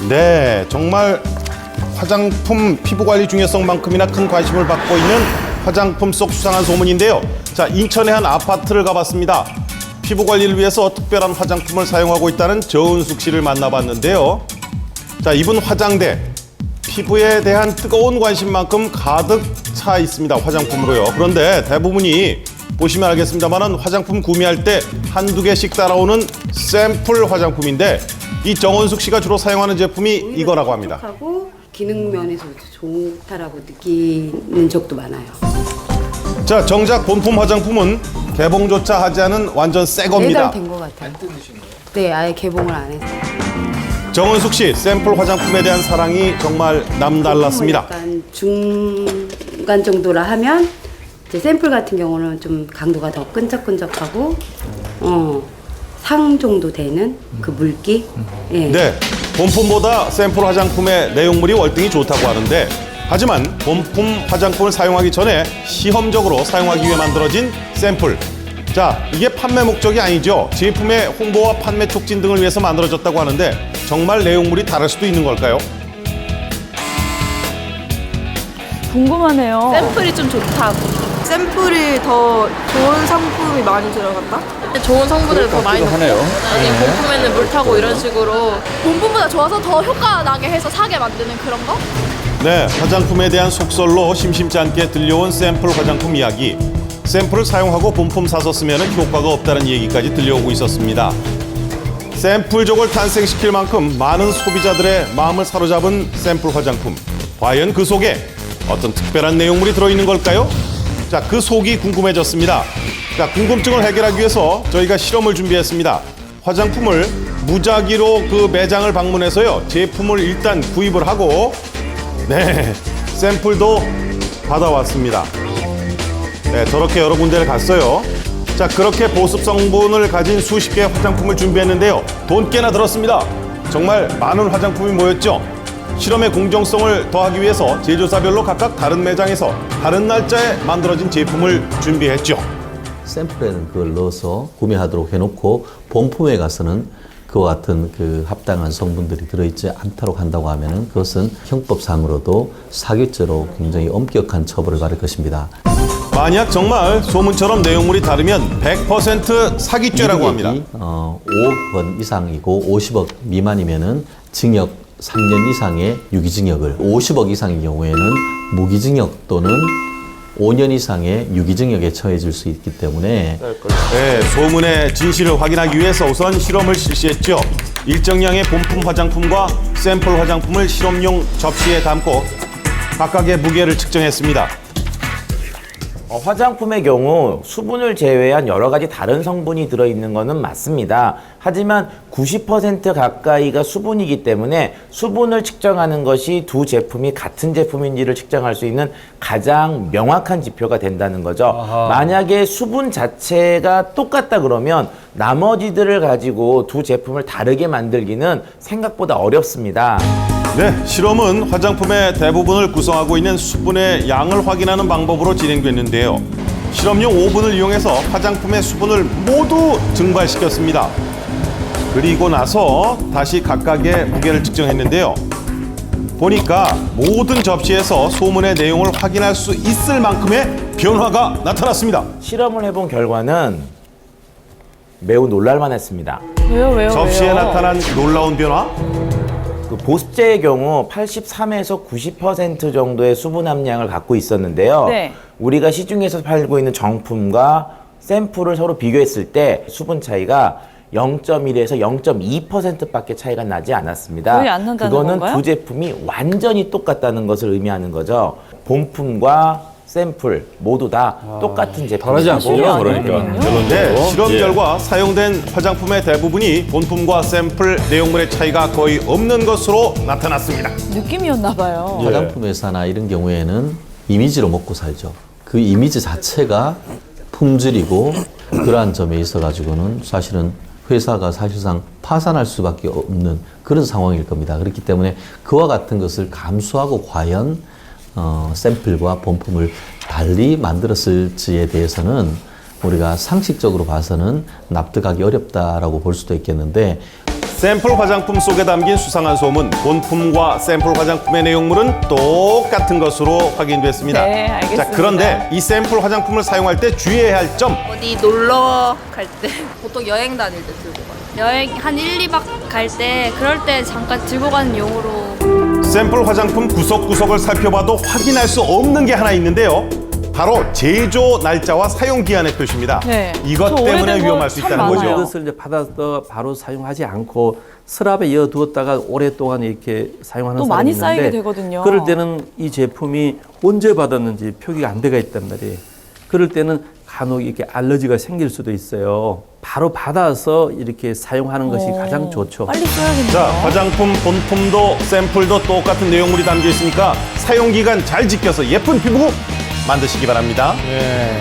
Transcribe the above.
네, 정말 화장품 피부관리 중요성만큼이나 큰 관심을 받고 있는 화장품 속 수상한 소문인데요. 자, 인천의 한 아파트를 가봤습니다. 피부관리를 위해서 특별한 화장품을 사용하고 있다는 저은숙 씨를 만나봤는데요. 자, 이분 화장대, 피부에 대한 뜨거운 관심만큼 가득 차 있습니다. 화장품으로요. 그런데 대부분이 보시면 알겠습니다만 화장품 구매할 때 한두 개씩 따라오는 샘플 화장품인데 이 정은숙 씨가 주로 사용하는 제품이 이거라고 합니다. 하고 기능 면에서 좋다라고 느끼는 적도 많아요. 자, 정작 본품 화장품은 개봉조차 하지 않은 완전 새 겁니다. 4달 된 것 같아요. 안 뜯으신 거예요? 네, 아예 개봉을 안 했어요. 정은숙 씨, 샘플 화장품에 대한 사랑이 정말 남달랐습니다. 약간 중간 정도라 하면 이제 샘플 같은 경우는 좀 강도가 더 끈적끈적하고 상 정도 되는 그 물기. 예. 네, 본품보다 샘플 화장품의 내용물이 월등히 좋다고 하는데 하지만 본품 화장품을 사용하기 전에 시험적으로 사용하기 위해 만들어진 샘플. 자, 이게 판매 목적이 아니죠. 제품의 홍보와 판매 촉진 등을 위해서 만들어졌다고 하는데 정말 내용물이 다를 수도 있는 걸까요? 궁금하네요. 샘플이 좀 좋다고. 샘플이 더 좋은 상품이 많이 들어갔다? 좋은 성분을 더 많이 넣고 아니 본품에는 물 타고 이런 식으로 본품보다 좋아서 더 효과 나게 해서 사게 만드는 그런 거? 네, 화장품에 대한 속설로 심심치 않게 들려온 샘플 화장품 이야기. 샘플을 사용하고 본품 사서 쓰면 효과가 없다는 얘기까지 들려오고 있었습니다. 샘플족을 탄생시킬 만큼 많은 소비자들의 마음을 사로잡은 샘플 화장품. 과연 그 속에 어떤 특별한 내용물이 들어있는 걸까요? 자, 그 속이 궁금해졌습니다. 자, 궁금증을 해결하기 위해서 저희가 실험을 준비했습니다. 화장품을 무작위로 그 매장을 방문해서요. 제품을 일단 구입을 하고 네, 샘플도 받아왔습니다. 네, 저렇게 여러 군데를 갔어요. 자, 그렇게 보습 성분을 가진 수십 개의 화장품을 준비했는데요. 돈 꽤나 들었습니다. 정말 많은 화장품이 모였죠. 실험의 공정성을 더하기 위해서 제조사별로 각각 다른 매장에서 다른 날짜에 만들어진 제품을 준비했죠. 샘플에는 그걸 넣어서 구매하도록 해놓고 본품에 가서는 그와 같은 그 합당한 성분들이 들어있지 않도록 한다고 하면은 그것은 형법상으로도 사기죄로 굉장히 엄격한 처벌을 받을 것입니다. 만약 정말 소문처럼 내용물이 다르면 100% 사기죄라고 합니다. 5억 원 이상이고 50억 미만이면은 징역 3년 이상의 유기징역을, 50억 이상의 경우에는 무기징역 또는 5년 이상의 유기징역에 처해질 수 있기 때문에 네, 소문의 진실을 확인하기 위해서 우선 실험을 실시했죠. 일정량의 본품 화장품과 샘플 화장품을 실험용 접시에 담고 각각의 무게를 측정했습니다. 화장품의 경우 수분을 제외한 여러 가지 다른 성분이 들어있는 것은 맞습니다. 하지만 90% 가까이가 수분이기 때문에 수분을 측정하는 것이 두 제품이 같은 제품인지를 측정할 수 있는 가장 명확한 지표가 된다는 거죠. 만약에 수분 자체가 똑같다 그러면 나머지들을 가지고 두 제품을 다르게 만들기는 생각보다 어렵습니다. 네, 실험은 화장품의 대부분을 구성하고 있는 수분의 양을 확인하는 방법으로 진행됐는데요. 실험용 오븐을 이용해서 화장품의 수분을 모두 증발시켰습니다. 그리고 나서 다시 각각의 무게를 측정했는데요. 보니까 모든 접시에서 소문의 내용을 확인할 수 있을 만큼의 변화가 나타났습니다. 실험을 해본 결과는 매우 놀랄만했습니다. 왜요? 접시에 나타난 놀라운 변화? 그 보습제의 경우 83에서 90% 정도의 수분 함량을 갖고 있었는데요. 네. 우리가 시중에서 팔고 있는 정품과 샘플을 서로 비교했을 때 수분 차이가 0.1에서 0.2%밖에 차이가 나지 않았습니다. 거의 안 난다는 그거는 건가요? 두 제품이 완전히 똑같다는 것을 의미하는 거죠. 본품과 샘플 모두 다 똑같은 제품이고 다르지 않군요, 그러니까. 네, 실험 결과 사용된 화장품의 대부분이 본품과 샘플 내용물의 차이가 거의 없는 것으로 나타났습니다. 느낌이었나 봐요. 화장품 회사나 이런 경우에는 이미지로 먹고 살죠. 그 이미지 자체가 품질이고 그러한 점에 있어 가지고는 사실은 회사가 사실상 파산할 수밖에 없는 그런 상황일 겁니다. 그렇기 때문에 그와 같은 것을 감수하고 과연 샘플과 본품을 달리 만들었을지에 대해서는 우리가 상식적으로 봐서는 납득하기 어렵다라고 볼 수도 있겠는데 샘플 화장품 속에 담긴 수상한 소문, 본품과 샘플 화장품의 내용물은 똑같은 것으로 확인됐습니다. 네, 알겠습니다. 자, 그런데 이 샘플 화장품을 사용할 때 주의해야 할 점. 어디 놀러 갈 때 보통 여행 다닐 때 들고 가요. 여행 한 1, 2박 갈 때 그럴 때 잠깐 들고 가는 용으로 샘플 화장품 구석구석을 살펴봐도 확인할 수 없는 게 하나 있는데요. 바로 제조 날짜와 사용 기한의 표시입니다. 네. 이것 저 때문에 오래된 거 위험할 수 참 있다는 많아요. 거죠. 이것을 이제 받아서 바로 사용하지 않고 서랍에 이어두었다가 오랫동안 이렇게 사용하는 또 사람이 많이 있는데 쌓이게 되거든요. 그럴 때는 이 제품이 언제 받았는지 표기가 안 돼가 있단 말이에요. 그럴 때는 간혹 이렇게 알러지가 생길 수도 있어요. 바로 받아서 이렇게 사용하는 것이 가장 좋죠. 빨리 써야겠네요. 자, 화장품 본품도 샘플도 똑같은 내용물이 담겨 있으니까 사용 기간 잘 지켜서 예쁜 피부 만드시기 바랍니다. 네.